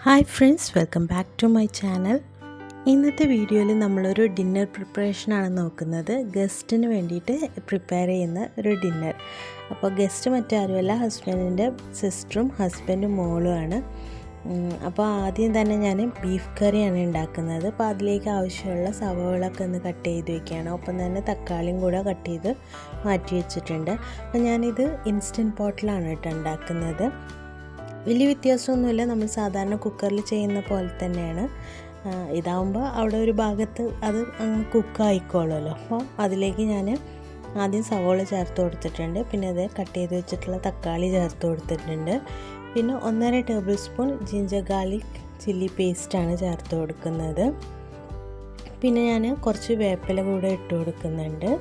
Hi friends, welcome back to my channel. ഇന്നത്തെ വീഡിയോയിൽ നമ്മളൊരു ഡിന്നർ പ്രിപ്പറേഷനാണ് നോക്കുന്നത്. ഗസ്റ്റിന് വേണ്ടിയിട്ട് പ്രിപ്പയർ ചെയ്യുന്ന ഒരു ഡിന്നർ. അപ്പോൾ ഗസ്റ്റ് മറ്റാരുമല്ല, ഹസ്ബൻഡിൻ്റെ സിസ്റ്ററും ഹസ്ബൻഡും മോളുമാണ്. അപ്പോൾ ആദ്യം തന്നെ ഞാൻ ബീഫ് കറിയാണ് ഉണ്ടാക്കുന്നത്. അപ്പോൾ അതിലേക്ക് ആവശ്യമുള്ള സവോളൊക്കെ ഒന്ന് കട്ട് ചെയ്ത് വയ്ക്കുകയാണ്. ഒപ്പം തന്നെ തക്കാളിയും കൂടെ കട്ട് ചെയ്ത് മാറ്റി വെച്ചിട്ടുണ്ട്. അപ്പോൾ ഞാനിത് ഇൻസ്റ്റൻറ്റ് പോട്ടിലാണ് കേട്ടോ ഉണ്ടാക്കുന്നത്. വലിയ വ്യത്യാസമൊന്നുമില്ല, നമ്മൾ സാധാരണ കുക്കറിൽ ചെയ്യുന്ന പോലെ തന്നെയാണ്. ഇതാവുമ്പോൾ അവിടെ ഒരു ഭാഗത്ത് അത് അങ്ങ് കുക്കായിക്കോളുമല്ലോ. അപ്പോൾ അതിലേക്ക് ഞാൻ ആദ്യം സവോള ചേർത്ത് കൊടുത്തിട്ടുണ്ട്. പിന്നെ അത് കട്ട് ചെയ്ത് വെച്ചിട്ടുള്ള തക്കാളി ചേർത്ത് കൊടുത്തിട്ടുണ്ട്. പിന്നെ 1.5 tablespoon ginger garlic chilli പേസ്റ്റാണ് ചേർത്ത് കൊടുക്കുന്നത്. പിന്നെ ഞാൻ കുറച്ച് വേപ്പില കൂടെ ഇട്ട് കൊടുക്കുന്നുണ്ട്.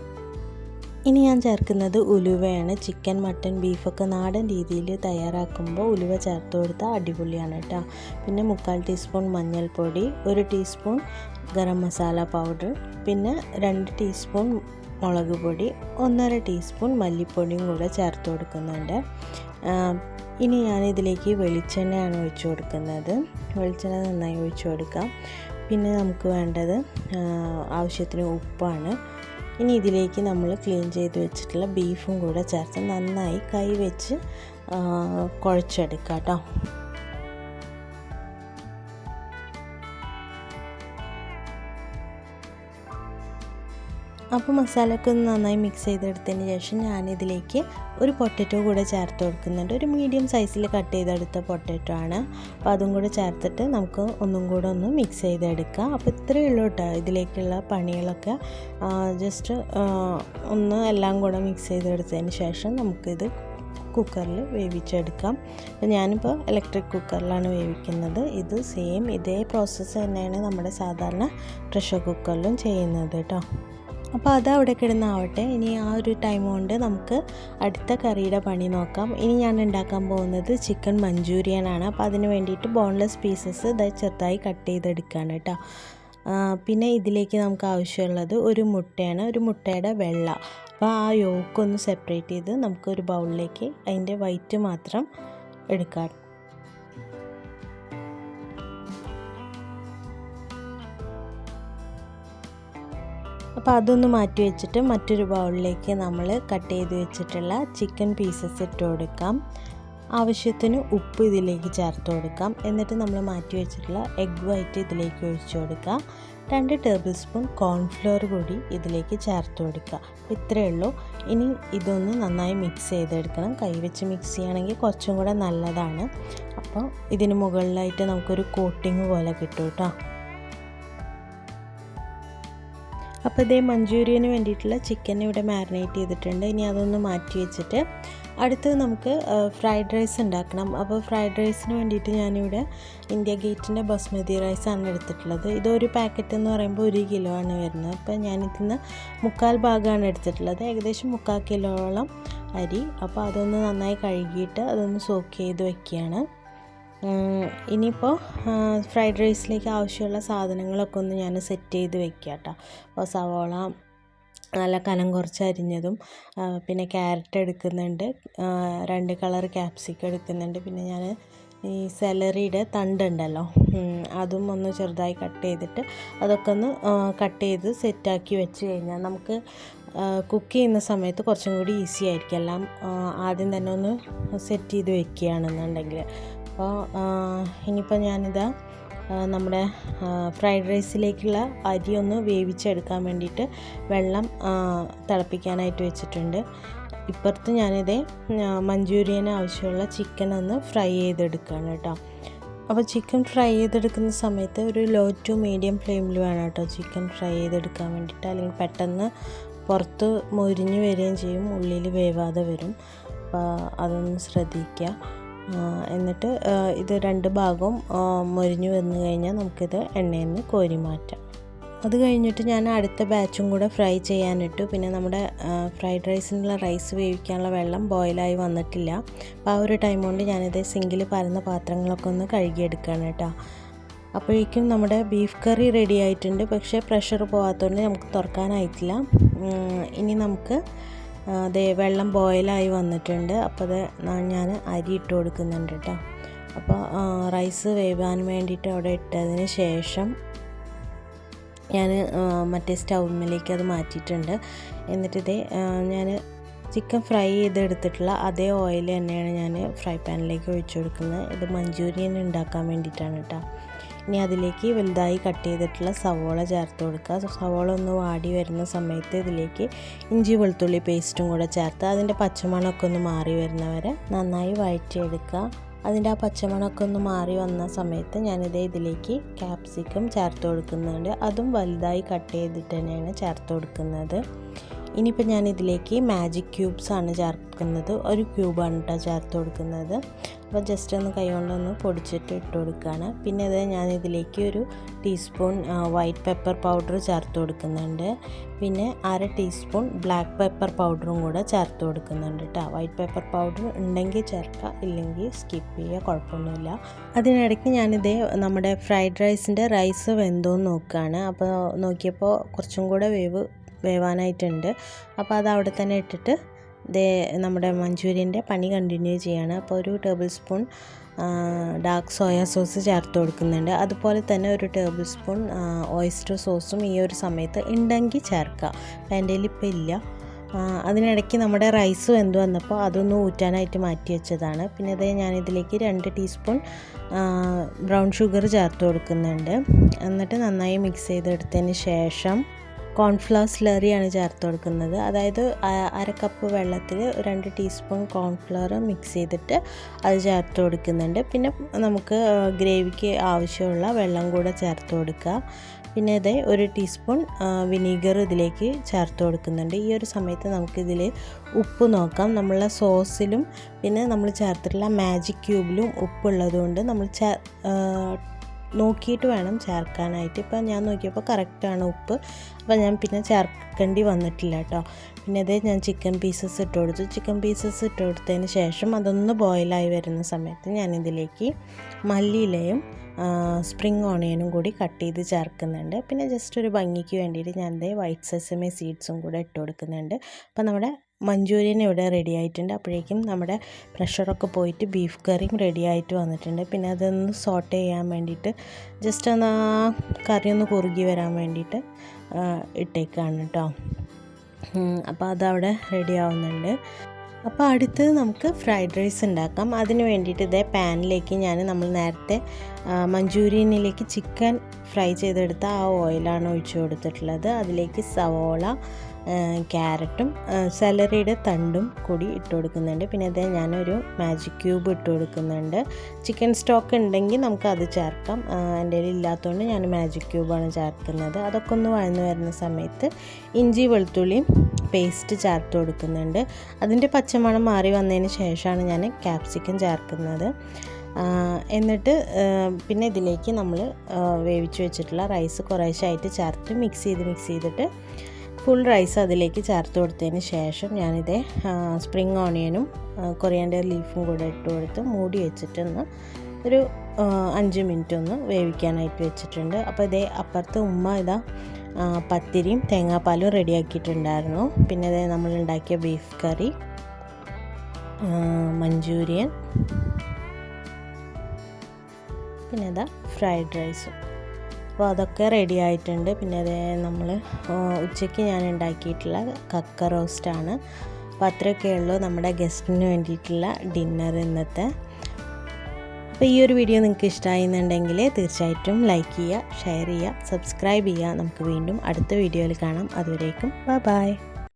ഇനി ഞാൻ ചേർക്കുന്നത് ഉലുവയാണ്. ചിക്കൻ, മട്ടൻ, ബീഫൊക്കെ നാടൻ രീതിയിൽ തയ്യാറാക്കുമ്പോൾ ഉലുവ ചേർത്ത് കൊടുത്താൽ അടിപൊളിയാണ് കേട്ടോ. പിന്നെ 1/4 ടീസ്പൂൺ മഞ്ഞൾപ്പൊടി, 1 ടീസ്പൂൺ ഗരം മസാല പൗഡർ, പിന്നെ 2 ടീസ്പൂൺ മുളക് പൊടി, 1.5 ടീസ്പൂൺ മല്ലിപ്പൊടിയും കൂടെ ചേർത്ത് കൊടുക്കുന്നുണ്ട്. ഇനി ഞാനിതിലേക്ക് വെളിച്ചെണ്ണയാണ് ഒഴിച്ചു കൊടുക്കുന്നത്. വെളിച്ചെണ്ണ നന്നായി ഒഴിച്ചു കൊടുക്കാം. പിന്നെ നമുക്ക് വേണ്ടത് ആവശ്യത്തിന് ഉപ്പാണ്. ഇനി ഇതിലേക്ക് നമ്മൾ ക്ലീൻ ചെയ്ത് വെച്ചിട്ടുള്ള ബീഫും കൂടെ ചേർത്ത് നന്നായി കൈ വെച്ച് കുഴച്ചെടുക്കാം കേട്ടോ. അപ്പോൾ മസാലയൊക്കെ ഒന്ന് നന്നായി മിക്സ് ചെയ്തെടുത്തതിന് ശേഷം ഞാനിതിലേക്ക് ഒരു പൊട്ടറ്റോ കൂടെ ചേർത്ത് കൊടുക്കുന്നുണ്ട്. ഒരു മീഡിയം സൈസിൽ കട്ട് ചെയ്തെടുത്ത പൊട്ടറ്റോ ആണ്. അപ്പോൾ അതും കൂടെ ചേർത്തിട്ട് നമുക്ക് ഒന്നും കൂടെ ഒന്ന് മിക്സ് ചെയ്തെടുക്കാം. അപ്പോൾ ഇത്രയേ ഉള്ളൂ കേട്ടോ ഇതിലേക്കുള്ള പണികളൊക്കെ. ജസ്റ്റ് ഒന്ന് എല്ലാം കൂടെ മിക്സ് ചെയ്തെടുത്തതിന് ശേഷം നമുക്കിത് കുക്കറിൽ വേവിച്ചെടുക്കാം. അപ്പോൾ ഞാനിപ്പോൾ ഇലക്ട്രിക് കുക്കറിലാണ് വേവിക്കുന്നത്. ഇത് സെയിം ഇതേ പ്രോസസ്സ് തന്നെയാണ് നമ്മുടെ സാധാരണ പ്രഷർ കുക്കറിലും ചെയ്യുന്നത് കേട്ടോ. അപ്പോൾ അത് അവിടെ കിടന്നാവട്ടെ. ഇനി ആ ഒരു ടൈം കൊണ്ട് നമുക്ക് അടുത്ത കറിയുടെ പണി നോക്കാം. ഇനി ഞാൻ ഉണ്ടാക്കാൻ പോകുന്നത് ചിക്കൻ മഞ്ചൂരിയനാണ്. അപ്പോൾ അതിന് വേണ്ടിയിട്ട് ബോൺലെസ് പീസസ് ചെറുതായി കട്ട് ചെയ്തെടുക്കുകയാണ് കേട്ടോ. പിന്നെ ഇതിലേക്ക് നമുക്ക് ആവശ്യമുള്ളത് ഒരു മുട്ടയാണ്, ഒരു മുട്ടയുടെ വെള്ള. അപ്പോൾ ആ യോക്കൊന്ന് സെപ്പറേറ്റ് ചെയ്ത് നമുക്കൊരു ബൗളിലേക്ക് അതിൻ്റെ വൈറ്റ് മാത്രം എടുക്കാം. അപ്പോൾ അതൊന്ന് മാറ്റി വെച്ചിട്ട് മറ്റൊരു ബൗളിലേക്ക് നമ്മൾ കട്ട് ചെയ്ത് വെച്ചിട്ടുള്ള ചിക്കൻ പീസസ് ഇട്ട് കൊടുക്കാം. ആവശ്യത്തിന് ഉപ്പ് ഇതിലേക്ക് ചേർത്ത് കൊടുക്കാം. എന്നിട്ട് നമ്മൾ മാറ്റി വെച്ചിട്ടുള്ള എഗ് വൈറ്റ് ഇതിലേക്ക് ഒഴിച്ചു കൊടുക്കുക. 2 ടേബിൾ സ്പൂൺ കോൺഫ്ലോർ കൂടി ഇതിലേക്ക് ചേർത്ത് കൊടുക്കുക. ഇത്രയേ ഉള്ളൂ. ഇനി ഇതൊന്ന് നന്നായി മിക്സ് ചെയ്തെടുക്കണം. കൈ വെച്ച് മിക്സ് ചെയ്യുകയാണെങ്കിൽ കുറച്ചും കൂടെ നല്ലതാണ്. അപ്പോൾ ഇതിന് മുകളിലായിട്ട് നമുക്കൊരു കോട്ടിങ് പോലെ കിട്ടും കേട്ടോ. അപ്പോൾ ഇതേ മഞ്ചൂരിയന് വേണ്ടിയിട്ടുള്ള ചിക്കൻ ഇവിടെ മാരിനേറ്റ് ചെയ്തിട്ടുണ്ട്. ഇനി അതൊന്ന് മാറ്റി വെച്ചിട്ട് അടുത്തത് നമുക്ക് ഫ്രൈഡ് റൈസ് ഉണ്ടാക്കണം. അപ്പോൾ ഫ്രൈഡ് റൈസിന് വേണ്ടിയിട്ട് ഞാനിവിടെ ഇന്ത്യ ഗേറ്റിൻ്റെ ബസ്മതി റൈസാണ് എടുത്തിട്ടുള്ളത്. ഇതൊരു പാക്കറ്റ് എന്ന് പറയുമ്പോൾ 1 കിലോ ആണ് വരുന്നത്. അപ്പോൾ ഞാനിതിന്ന് 1/4 ഭാഗമാണ് എടുത്തിട്ടുള്ളത്, ഏകദേശം 1/4 കിലോളം അരി. അപ്പോൾ അതൊന്ന് നന്നായി കഴുകിയിട്ട് അതൊന്ന് സോക്ക് ചെയ്ത് വയ്ക്കുകയാണ്. ഇനിയിപ്പോൾ ഫ്രൈഡ് റൈസിലേക്ക് ആവശ്യമുള്ള സാധനങ്ങളൊക്കെ ഒന്ന് ഞാൻ സെറ്റ് ചെയ്ത് വെക്കുക കേട്ടോ. അപ്പോൾ സവോള നല്ല കനം കുറച്ച് അരിഞ്ഞതും, പിന്നെ ക്യാരറ്റ് എടുക്കുന്നുണ്ട്, 2 കളർ ക്യാപ്സിക്കം എടുക്കുന്നുണ്ട്. പിന്നെ ഞാൻ ഈ സെലറിയുടെ തണ്ടുണ്ടല്ലോ, അതും ഒന്ന് ചെറുതായി കട്ട് ചെയ്തിട്ട് അതൊക്കെ ഒന്ന് കട്ട് ചെയ്ത് സെറ്റാക്കി വെച്ച് കഴിഞ്ഞാൽ നമുക്ക് കുക്ക് ചെയ്യുന്ന സമയത്ത് കുറച്ചും കൂടി ഈസി ആയിരിക്കും. എല്ലാം ആദ്യം തന്നെ ഒന്ന് സെറ്റ് ചെയ്ത് വെക്കുകയാണെന്നുണ്ടെങ്കിൽ. അപ്പോൾ ഇനിയിപ്പോൾ ഞാനിതാ നമ്മുടെ ഫ്രൈഡ് റൈസിലേക്കുള്ള അരി ഒന്ന് വേവിച്ചെടുക്കാൻ വേണ്ടിയിട്ട് വെള്ളം തിളപ്പിക്കാനായിട്ട് വെച്ചിട്ടുണ്ട്. ഇപ്പുറത്ത് ഞാനിതേ മഞ്ചൂരിയന് ആവശ്യമുള്ള ചിക്കൻ ഒന്ന് ഫ്രൈ ചെയ്തെടുക്കുകയാണ് കേട്ടോ. അപ്പോൾ ചിക്കൻ ഫ്രൈ ചെയ്തെടുക്കുന്ന സമയത്ത് ഒരു ലോ ടു മീഡിയം ഫ്ലെയിമിൽ വേണം കേട്ടോ ചിക്കൻ ഫ്രൈ ചെയ്തെടുക്കാൻ വേണ്ടിയിട്ട്. അല്ലെങ്കിൽ പെട്ടെന്ന് പുറത്ത് മൊരിഞ്ഞ് വരികയും ചെയ്യും, ഉള്ളിൽ വേവാതെ വരും. അപ്പോൾ അതൊന്ന് ശ്രദ്ധിക്കുക. എന്നിട്ട് ഇത് 2 ഭാഗവും മൊരിഞ്ഞ് വന്നു കഴിഞ്ഞാൽ നമുക്കിത് എണ്ണയിൽ നിന്ന് കോരി മാറ്റാം. അത് കഴിഞ്ഞിട്ട് ഞാൻ അടുത്ത ബാച്ചും കൂടെ ഫ്രൈ ചെയ്യാനിട്ടു. പിന്നെ നമ്മുടെ ഫ്രൈഡ് റൈസിനുള്ള റൈസ് വേവിക്കാനുള്ള വെള്ളം ബോയിലായി വന്നിട്ടില്ല. അപ്പോൾ ആ ഒരു ടൈം കൊണ്ട് ഞാനിത് സിങ്കിൽ പരന്ന പാത്രങ്ങളൊക്കെ ഒന്ന് കഴുകിയെടുക്കുകയാണ് കേട്ടോ. അപ്പോഴേക്കും നമ്മുടെ ബീഫ് കറി റെഡി ആയിട്ടുണ്ട്. പക്ഷേ പ്രഷർ പോകാത്തതുകൊണ്ട് നമുക്ക് തുറക്കാനായിട്ടില്ല. ഇനി നമുക്ക് വെള്ളം ബോയിലായി വന്നിട്ടുണ്ട്. അപ്പോൾ അത് ഞാൻ അരി ഇട്ട് കൊടുക്കുന്നുണ്ട് കേട്ടോ. അപ്പോൾ റൈസ് വേവാൻ വേണ്ടിയിട്ട് അവിടെ ഇട്ടതിന് ശേഷം ഞാൻ മറ്റേ സ്റ്റൗവിലേക്ക് അത് മാറ്റിയിട്ടുണ്ട്. എന്നിട്ട് ഞാൻ ചിക്കൻ ഫ്രൈ ചെയ്തെടുത്തിട്ടുള്ള അതേ ഓയിൽ തന്നെയാണ് ഞാൻ ഫ്രൈ പാനിലേക്ക് ഒഴിച്ചു കൊടുക്കുന്നത്. ഇത് മഞ്ചൂരിയൻ ഉണ്ടാക്കാൻ വേണ്ടിയിട്ടാണ് കേട്ടോ. ഇനി അതിലേക്ക് വലുതായി കട്ട് ചെയ്തിട്ടുള്ള സവോള ചേർത്ത് കൊടുക്കുക. സവോള ഒന്ന് വാടി വരുന്ന സമയത്ത് ഇതിലേക്ക് ഇഞ്ചി വെളുത്തുള്ളി പേസ്റ്റും കൂടെ ചേർത്ത് അതിൻ്റെ പച്ചമണമൊക്കെ ഒന്ന് മാറി വരുന്നവരെ നന്നായി വഴറ്റിയെടുക്കുക. അതിൻ്റെ ആ പച്ചമണമൊക്കെ ഒന്ന് മാറി വന്ന സമയത്ത് ഇതിലേക്ക് ക്യാപ്സിക്കം ചേർത്ത് കൊടുക്കുന്നുണ്ട്. അതും വലുതായി കട്ട് ചെയ്തിട്ട് തന്നെയാണ് ചേർത്ത് കൊടുക്കുന്നത്. ഇനിയിപ്പോൾ ഞാനിതിലേക്ക് മാജിക് ക്യൂബ്സാണ് ചേർക്കുന്നത്. ഒരു ക്യൂബാണ് കേട്ടോ ചേർത്ത് കൊടുക്കുന്നത്. അപ്പോൾ ജസ്റ്റ് ഒന്ന് കൈ കൊണ്ടൊന്ന് പൊടിച്ചിട്ട് ഇട്ട് കൊടുക്കുകയാണ്. പിന്നെ ഞാനിതിലേക്ക് ഒരു ടീസ്പൂൺ വൈറ്റ് പെപ്പർ പൗഡർ ചേർത്ത് കൊടുക്കുന്നുണ്ട്. പിന്നെ 1/2 ടീസ്പൂൺ ബ്ലാക്ക് പെപ്പർ പൗഡറും കൂടെ ചേർത്ത് കൊടുക്കുന്നുണ്ട് കേട്ടോ. വൈറ്റ് പെപ്പർ പൗഡർ ഉണ്ടെങ്കിൽ ചേർക്കുക, ഇല്ലെങ്കിൽ സ്കിപ്പ് ചെയ്യുക, കുഴപ്പമൊന്നുമില്ല. അതിനിടയ്ക്ക് നമ്മുടെ ഫ്രൈഡ് റൈസിൻ്റെ റൈസ് വെന്തോന്ന് നോക്കുകയാണ്. അപ്പോൾ നോക്കിയപ്പോൾ കുറച്ചും കൂടെ വേവാനായിട്ടുണ്ട്. അപ്പോൾ അത് അവിടെ തന്നെ ഇട്ടിട്ട് നമ്മുടെ മഞ്ചൂരിയൻ്റെ പണി കണ്ടിന്യൂ ചെയ്യാണ്. അപ്പോൾ ഒരു table spoon dark soya sauce ചേർത്ത് കൊടുക്കുന്നുണ്ട്. അതുപോലെ തന്നെ ഒരു ടേബിൾ സ്പൂൺ ഓയിസ്റ്റർ സോസും ഈ ഒരു സമയത്ത് ഉണ്ടെങ്കിൽ ചേർക്കുക. എൻ്റെ കയ്യിൽ ഇപ്പോൾ ഇല്ല. അതിനിടയ്ക്ക് നമ്മുടെ റൈസ് വെന്ത് വന്നപ്പോൾ അതൊന്ന് ഊറ്റാനായിട്ട് മാറ്റി വെച്ചതാണ്. പിന്നെ ഞാനിതിലേക്ക് 2 ടീസ്പൂൺ ബ്രൗൺ ഷുഗർ ചേർത്ത് കൊടുക്കുന്നുണ്ട്. എന്നിട്ട് നന്നായി മിക്സ് ചെയ്തെടുത്തതിന് ശേഷം കോൺഫ്ലവർ സ്ലറിയാണ് ചേർത്ത് കൊടുക്കുന്നത്. അതായത് 1/2 കപ്പ് വെള്ളത്തിൽ 2 ടീസ്പൂൺ കോൺഫ്ലവർ മിക്സ് ചെയ്തിട്ട് അത് ചേർത്ത് കൊടുക്കുന്നുണ്ട്. പിന്നെ നമുക്ക് ഗ്രേവിക്ക് ആവശ്യമുള്ള വെള്ളം കൂടെ ചേർത്ത് കൊടുക്കുക. പിന്നെ 1 ടീസ്പൂൺ വിനീഗർ ഇതിലേക്ക് ചേർത്ത് കൊടുക്കുന്നുണ്ട്. ഈ ഒരു സമയത്ത് നമുക്കിതിൽ ഉപ്പ് നോക്കാം. നമ്മളുടെ സോസിലും പിന്നെ നമ്മൾ ചേർത്തിട്ടുള്ള മാജിക് ക്യൂബിലും ഉപ്പുള്ളതുകൊണ്ട് നമ്മൾ നോക്കിയിട്ട് വേണം ചേർക്കാനായിട്ട്. ഇപ്പം ഞാൻ നോക്കിയപ്പോൾ കറക്റ്റാണ് ഉപ്പ്. അപ്പോൾ ഞാൻ പിന്നെ ചേർക്കേണ്ടി വന്നിട്ടില്ല കേട്ടോ. പിന്നെ ഞാൻ ചിക്കൻ പീസസ് ഇട്ട് കൊടുത്തു. ചിക്കൻ പീസസ് ഇട്ട് കൊടുത്തതിന് ശേഷം അതൊന്ന് ബോയിലായി വരുന്ന സമയത്ത് ഞാനിതിലേക്ക് മല്ലിയിലയും സ്പ്രിംഗ് ഓണിയനും കൂടി കട്ട് ചെയ്ത് ചേർക്കുന്നുണ്ട്. പിന്നെ ജസ്റ്റ് ഒരു ഭംഗിക്ക് വേണ്ടിയിട്ട് ഞാൻ വൈറ്റ് സെസമി സീഡ്സും കൂടെ ഇട്ട് കൊടുക്കുന്നുണ്ട്. അപ്പോൾ നമ്മുടെ മഞ്ചൂരിയൻ ഇവിടെ റെഡി ആയിട്ടുണ്ട്. അപ്പോഴേക്കും നമ്മുടെ പ്രഷറൊക്കെ പോയിട്ട് ബീഫ് കറിയും റെഡി ആയിട്ട് വന്നിട്ടുണ്ട്. പിന്നെ അതൊന്ന് സോട്ട് ചെയ്യാൻ വേണ്ടിയിട്ട് ജസ്റ്റ് ഒന്ന് കറി ഒന്ന് കുറുകി വരാൻ വേണ്ടിയിട്ട് ഇട്ടേക്കാണ് കേട്ടോ. അപ്പോൾ അതവിടെ റെഡി ആവുന്നുണ്ട്. അപ്പോൾ അടുത്തത് നമുക്ക് ഫ്രൈഡ് റൈസ് ഉണ്ടാക്കാം. അതിന് വേണ്ടിയിട്ട് പാനിലേക്ക് നമ്മൾ നേരത്തെ മഞ്ചൂരിയനിലേക്ക് ചിക്കൻ ഫ്രൈ ചെയ്തെടുത്ത ആ ഓയിലാണ് ഒഴിച്ചു കൊടുത്തിട്ടുള്ളത്. അതിലേക്ക് സവോള, ക്യാരറ്റും സെലറിയുടെ തണ്ടും കൂടി ഇട്ട് കൊടുക്കുന്നുണ്ട്. പിന്നെ ഞാനൊരു മാജിക് ക്യൂബ് ഇട്ട് കൊടുക്കുന്നുണ്ട്. ചിക്കൻ സ്റ്റോക്ക് ഉണ്ടെങ്കിൽ നമുക്കത് ചേർക്കാം. എൻ്റെ കയ്യിൽ ഇല്ലാത്തതുകൊണ്ട് ഞാൻ മാജിക് ക്യൂബാണ് ചേർക്കുന്നത്. അതൊക്കെ ഒന്ന് വഴന്ന് വരുന്ന സമയത്ത് ഇഞ്ചി വെളുത്തുള്ളിയും പേസ്റ്റ് ചേർത്ത് കൊടുക്കുന്നുണ്ട്. അതിൻ്റെ പച്ചമണം മാറി വന്നതിന് ശേഷമാണ് ഞാൻ ക്യാപ്സിക്കം ചേർക്കുന്നത്. എന്നിട്ട് പിന്നെ ഇതിലേക്ക് നമ്മൾ വേവിച്ച് വെച്ചിട്ടുള്ള റൈസ് കുറേശ്ശായിട്ട് ചേർത്ത് മിക്സ് ചെയ്തിട്ട് ഫുൾ റൈസ് അതിലേക്ക് ചേർത്ത് കൊടുത്തതിന് ശേഷം ഞാനിത് സ്പ്രിംഗ് ഓണിയനും കൊറിയാൻഡർ ലീഫും കൂടെ ഇട്ട് കൊടുത്ത് മൂടി വെച്ചിട്ടൊന്ന് ഒരു 5 മിനിറ്റ് ഒന്ന് വേവിക്കാനായിട്ട് വെച്ചിട്ടുണ്ട്. അപ്പോൾ അപ്പുറത്ത് ഉമ്മ പത്തിരിയും തേങ്ങാപ്പാലും റെഡിയാക്കിയിട്ടുണ്ടായിരുന്നു. പിന്നെ നമ്മൾ ഉണ്ടാക്കിയ ബീഫ് കറി, മഞ്ചൂരിയൻ, പിന്നെ ഫ്രൈഡ് റൈസും. അപ്പോൾ അതൊക്കെ റെഡി ആയിട്ടുണ്ട്. പിന്നെ നമ്മൾ ഉച്ചയ്ക്ക് ഞാൻ ഉണ്ടാക്കിയിട്ടുള്ള കക്ക റോസ്റ്റാണ്. അപ്പോൾ അത്രയൊക്കെ ഉള്ളൂ നമ്മുടെ ഗസ്റ്റിന് വേണ്ടിയിട്ടുള്ള ഡിന്നർ ഇന്നത്തെ. അപ്പോൾ ഈ ഒരു വീഡിയോ നിങ്ങൾക്ക് ഇഷ്ടമായിരുന്നുണ്ടെങ്കിൽ തീർച്ചയായിട്ടും ലൈക്ക് ചെയ്യുക, ഷെയർ ചെയ്യുക, സബ്സ്ക്രൈബ് ചെയ്യുക. നമുക്ക് വീണ്ടും അടുത്ത വീഡിയോയിൽ കാണാം. അതുവരേക്കും ബൈ.